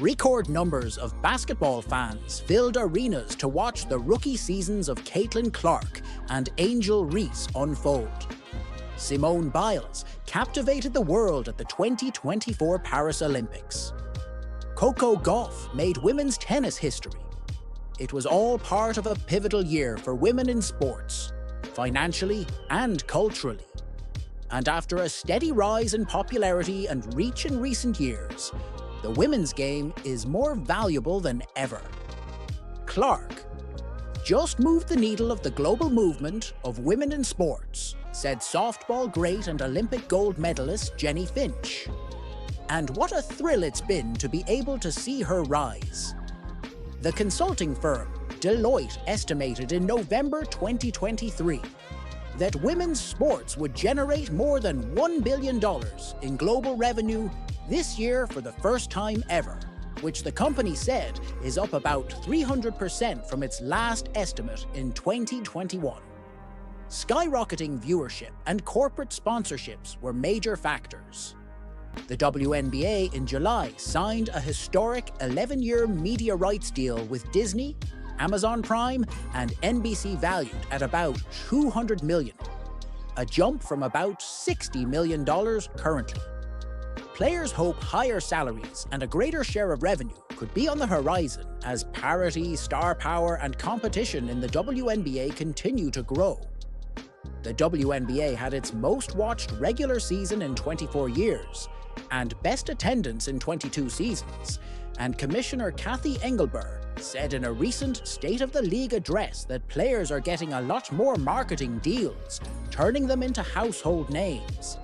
Record numbers of basketball fans filled arenas to watch the rookie seasons of Caitlin Clark and Angel Reese unfold. Simone Biles captivated the world at the 2024 Paris Olympics. Coco Gauff made women's tennis history. It was all part of a pivotal year for women in sports, financially and culturally. And after a steady rise in popularity and reach in recent years, the women's game is more valuable than ever. Clark just moved the needle of the global movement of women in sports, said softball great and Olympic gold medalist Jenny Finch. And what a thrill it's been to be able to see her rise. The consulting firm Deloitte estimated in November 2023 that women's sports would generate more than $1 billion in global revenue this year for the first time ever, which the company said is up about 300% from its last estimate in 2021. Skyrocketing viewership and corporate sponsorships were major factors. The WNBA in July signed a historic 11-year media rights deal with Disney, Amazon Prime, and NBC valued at about $200 million, a jump from about $60 million currently. Players hope higher salaries and a greater share of revenue could be on the horizon as parity, star power, and competition in the WNBA continue to grow. The WNBA had its most-watched regular season in 24 years and best attendance in 22 seasons, and Commissioner Kathy Engelberg said in a recent State of the League address that players are getting a lot more marketing deals, turning them into household names.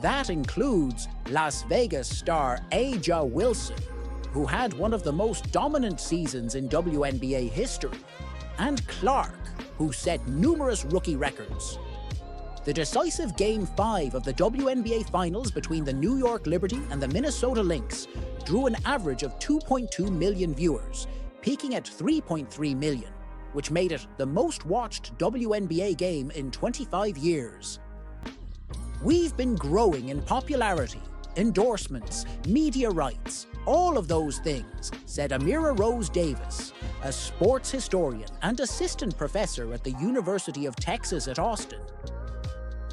That includes Las Vegas star A'ja Wilson, who had one of the most dominant seasons in WNBA history, and Clark, who set numerous rookie records. The decisive Game 5 of the WNBA Finals between the New York Liberty and the Minnesota Lynx drew an average of 2.2 million viewers, peaking at 3.3 million, which made it the most-watched WNBA game in 25 years. We've been growing in popularity, endorsements, media rights, all of those things, said Amira Rose Davis, a sports historian and assistant professor at the University of Texas at Austin.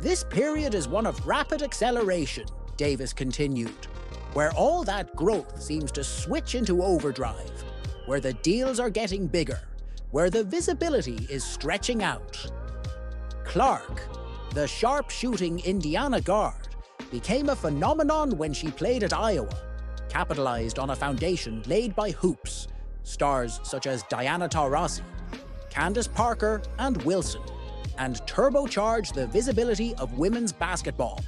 This period is one of rapid acceleration, Davis continued, where all that growth seems to switch into overdrive, where the deals are getting bigger, where the visibility is stretching out. Clark, the sharp-shooting Indiana guard, became a phenomenon when she played at Iowa, capitalized on a foundation laid by hoops, stars such as Diana Taurasi, Candace Parker, and Wilson, and turbocharged the visibility of women's basketball.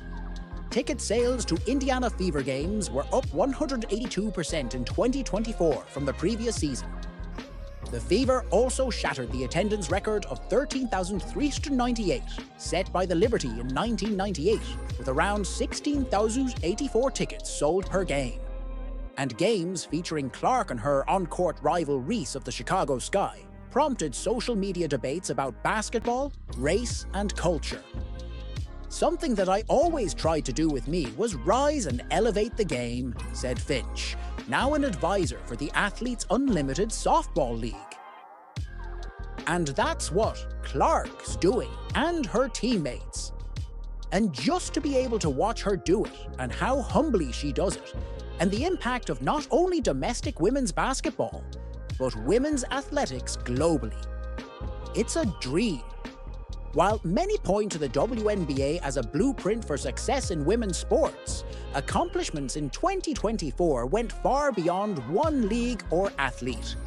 Ticket sales to Indiana Fever games were up 182% in 2024 from the previous season. The Fever also shattered the attendance record of 13,398 set by the Liberty in 1998, with around 16,084 tickets sold per game. And games featuring Clark and her on-court rival Reese of the Chicago Sky prompted social media debates about basketball, race, and culture. Something that I always tried to do with me was rise and elevate the game, said Finch, now an advisor for the Athletes Unlimited Softball League. And that's what Clark's doing, and her teammates. And just to be able to watch her do it, and how humbly she does it, and the impact of not only domestic women's basketball, but women's athletics globally. It's a dream. While many point to the WNBA as a blueprint for success in women's sports, accomplishments in 2024 went far beyond one league or athlete.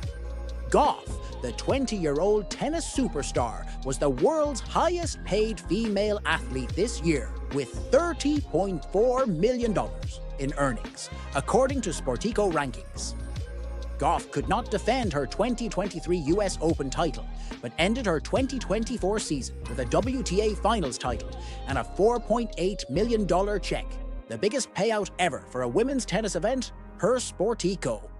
Gauff, the 20-year-old tennis superstar, was the world's highest-paid female athlete this year, with $30.4 million in earnings, according to Sportico rankings. Gauff could not defend her 2023 US Open title, but ended her 2024 season with a WTA Finals title and a $4.8 million check, the biggest payout ever for a women's tennis event per Sportico.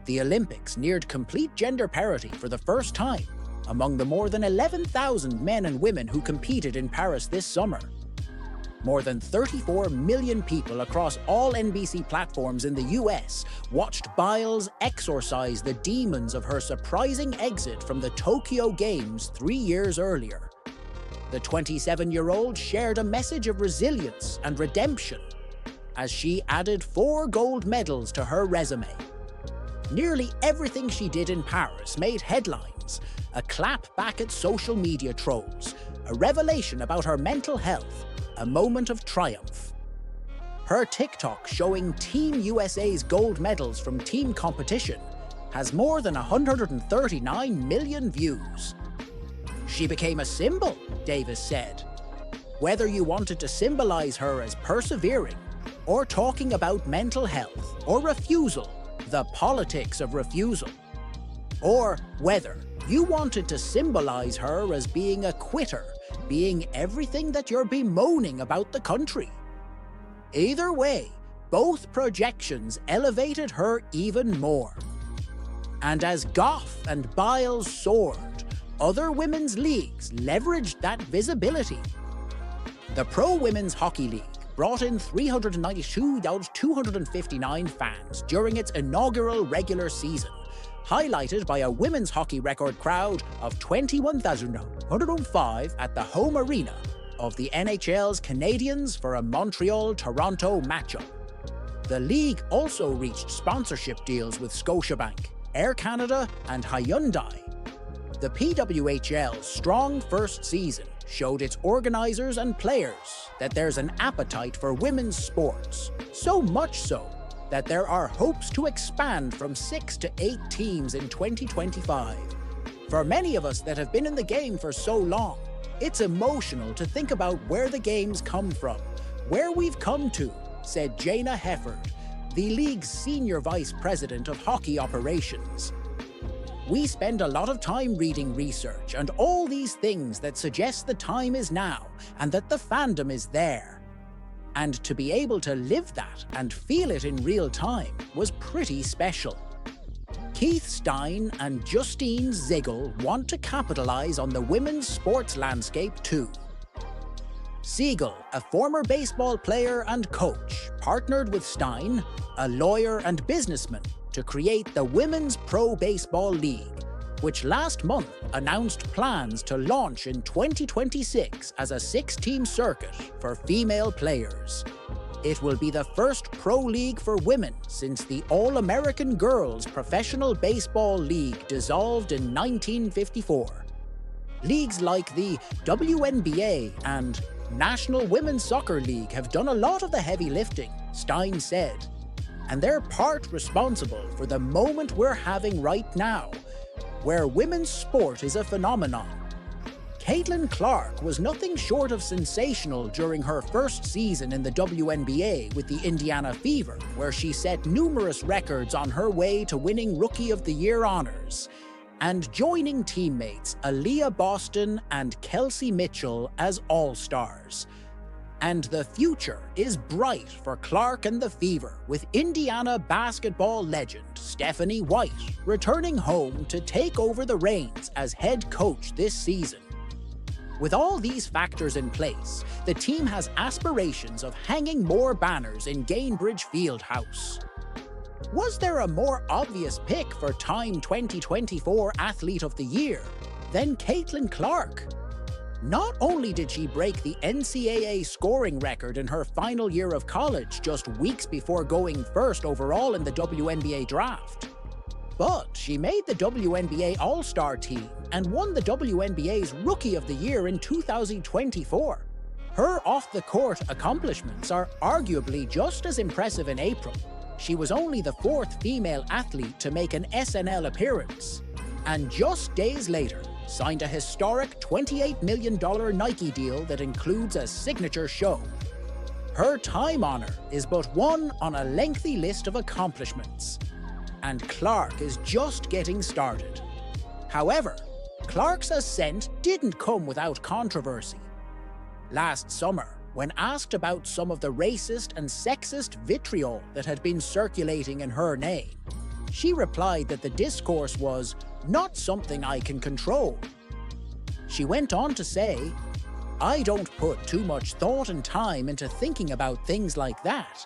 The Olympics neared complete gender parity for the first time among the more than 11,000 men and women who competed in Paris this summer. More than 34 million people across all NBC platforms in the US watched Biles exorcise the demons of her surprising exit from the Tokyo Games 3 years earlier. The 27-year-old shared a message of resilience and redemption as she added 4 gold medals to her resume. Nearly everything she did in Paris made headlines, a clap back at social media trolls, a revelation about her mental health, a moment of triumph. Her TikTok showing Team USA's gold medals from team competition has more than 139 million views. She became a symbol, Davis said. Whether you wanted to symbolize her as persevering, or talking about mental health, or refusal, the politics of refusal, or whether you wanted to symbolize her as being a quitter, being everything that you're bemoaning about the country. Either way, both projections elevated her even more. And as Goff and Biles soared, other women's leagues leveraged that visibility. The Pro Women's Hockey League brought in 392,259 fans during its inaugural regular season, highlighted by a women's hockey record crowd of 21,105 at the home arena of the NHL's Canadiens for a Montreal-Toronto matchup. The league also reached sponsorship deals with Scotiabank, Air Canada, and Hyundai. The PWHL's strong first season showed its organizers and players that there's an appetite for women's sports, so much so that there are hopes to expand from 6 to 8 teams in 2025. For many of us that have been in the game for so long, it's emotional to think about where the game's come from, where we've come to, said Jana Hefford, the league's senior vice president of hockey operations. We spend a lot of time reading research and all these things that suggest the time is now and that the fandom is there. And to be able to live that and feel it in real time was pretty special. Keith Stein and Justine Ziegel want to capitalize on the women's sports landscape too. Siegel, a former baseball player and coach, partnered with Stein, a lawyer and businessman, to create the Women's Pro Baseball League, which last month announced plans to launch in 2026 as a 6-team circuit for female players. It will be the first pro league for women since the All-American Girls Professional Baseball League dissolved in 1954. Leagues like the WNBA and National Women's Soccer League have done a lot of the heavy lifting, Stein said, and they're part responsible for the moment we're having right now, where women's sport is a phenomenon. Caitlin Clark was nothing short of sensational during her first season in the WNBA with the Indiana Fever, where she set numerous records on her way to winning Rookie of the Year honors, and joining teammates Aaliyah Boston and Kelsey Mitchell as All-Stars. And the future is bright for Clark and the Fever, with Indiana basketball legend Stephanie White returning home to take over the reins as head coach this season. With all these factors in place, the team has aspirations of hanging more banners in Gainbridge Fieldhouse. Was there a more obvious pick for Time 2024 Athlete of the Year than Caitlin Clark? Not only did she break the NCAA scoring record in her final year of college just weeks before going first overall in the WNBA draft, but she made the WNBA All-Star team and won the WNBA's Rookie of the Year in 2024. Her off-the-court accomplishments are arguably just as impressive in April. She was only the 4th female athlete to make an SNL appearance, and just days later, signed a historic $28 million Nike deal that includes a signature show. Her time honor is but one on a lengthy list of accomplishments, and Clark is just getting started. However, Clark's ascent didn't come without controversy. Last summer, when asked about some of the racist and sexist vitriol that had been circulating in her name, she replied that the discourse was not something I can control. She went on to say, I don't put too much thought and time into thinking about things like that.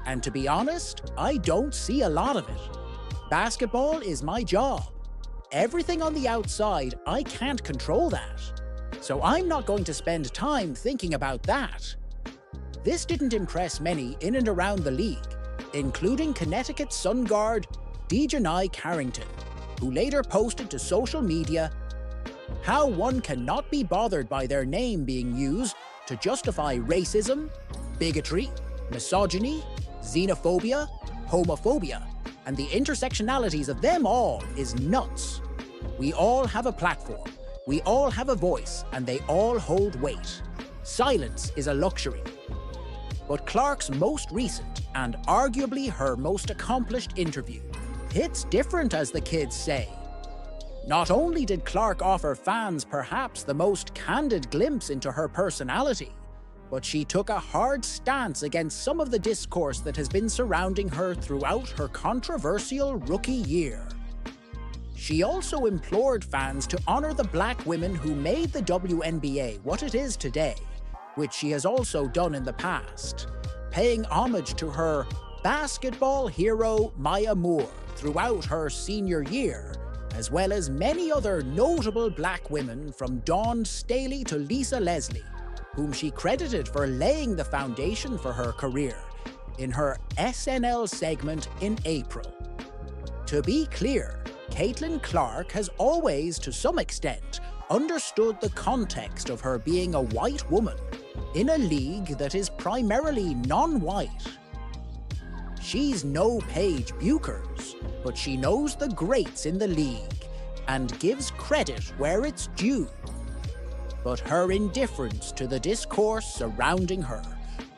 And to be honest, I don't see a lot of it. Basketball is my job. Everything on the outside, I can't control that. So I'm not going to spend time thinking about that. This didn't impress many in and around the league, including Connecticut Sun guard Dejanai Carrington, who later posted to social media how one cannot be bothered by their name being used to justify racism, bigotry, misogyny, xenophobia, homophobia, and the intersectionalities of them all is nuts. We all have a platform, we all have a voice, and they all hold weight. Silence is a luxury. But Clark's most recent, and arguably her most accomplished interview, hits different, as the kids say. Not only did Clark offer fans perhaps the most candid glimpse into her personality, but she took a hard stance against some of the discourse that has been surrounding her throughout her controversial rookie year. She also implored fans to honor the black women who made the WNBA what it is today, which she has also done in the past, paying homage to her basketball hero Maya Moore throughout her senior year, as well as many other notable black women from Dawn Staley to Lisa Leslie, whom she credited for laying the foundation for her career in her SNL segment in April. To be clear, Caitlin Clark has always, to some extent, understood the context of her being a white woman in a league that is primarily non-white. She's no Paige Buchers, but she knows the greats in the league and gives credit where it's due. But her indifference to the discourse surrounding her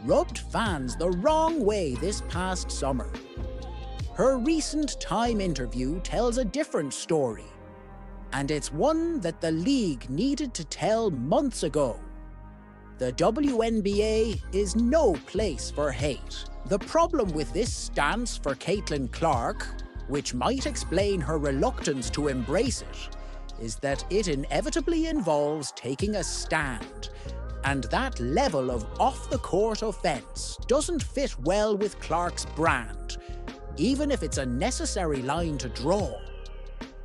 rubbed fans the wrong way this past summer. Her recent Time interview tells a different story, and it's one that the league needed to tell months ago. The WNBA is no place for hate. The problem with this stance for Caitlin Clark, which might explain her reluctance to embrace it, is that it inevitably involves taking a stand, and that level of off-the-court offense doesn't fit well with Clark's brand, even if it's a necessary line to draw.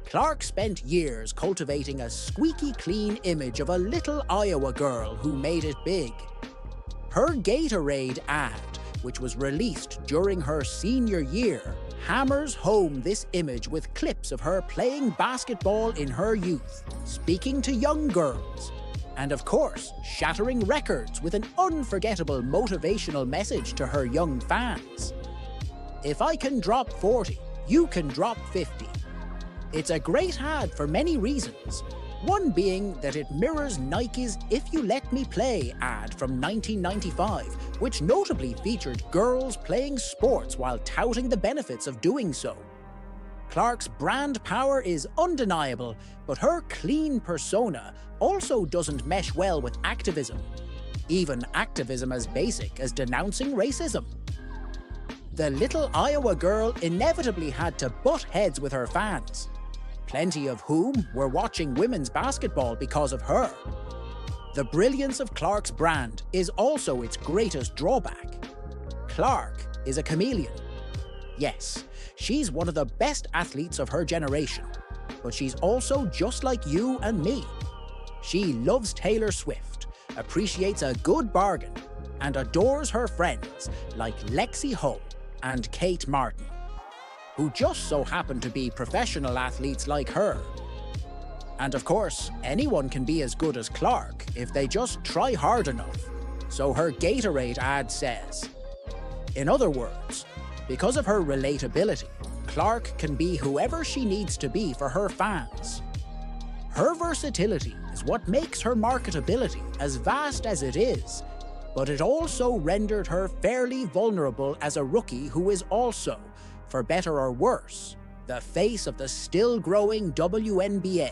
Clark spent years cultivating a squeaky clean image of a little Iowa girl who made it big. Her Gatorade ad, which was released during her senior year, hammers home this image with clips of her playing basketball in her youth, speaking to young girls, and of course, shattering records with an unforgettable motivational message to her young fans. If I can drop 40, you can drop 50. It's a great ad for many reasons, one being that it mirrors Nike's If You Let Me Play ad from 1995, which notably featured girls playing sports while touting the benefits of doing so. Clark's brand power is undeniable, but her clean persona also doesn't mesh well with activism, even activism as basic as denouncing racism. The little Iowa girl inevitably had to butt heads with her fans, plenty of whom were watching women's basketball because of her. The brilliance of Clark's brand is also its greatest drawback. Clark is a chameleon. Yes, she's one of the best athletes of her generation, but she's also just like you and me. She loves Taylor Swift, appreciates a good bargain, and adores her friends like Lexi Hull and Kate Martin, who just so happen to be professional athletes like her. And of course, anyone can be as good as Clark if they just try hard enough, so her Gatorade ad says. In other words, because of her relatability, Clark can be whoever she needs to be for her fans. Her versatility is what makes her marketability as vast as it is, but it also rendered her fairly vulnerable as a rookie who is also, for better or worse, the face of the still-growing WNBA.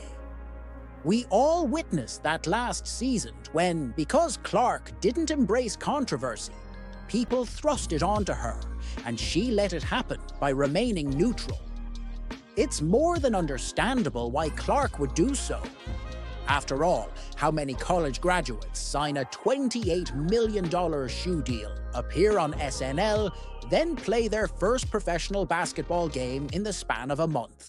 We all witnessed that last season when, because Clark didn't embrace controversy, people thrust it onto her, and she let it happen by remaining neutral. It's more than understandable why Clark would do so. After all, how many college graduates sign a $28 million shoe deal, appear on SNL, then play their first professional basketball game in the span of a month?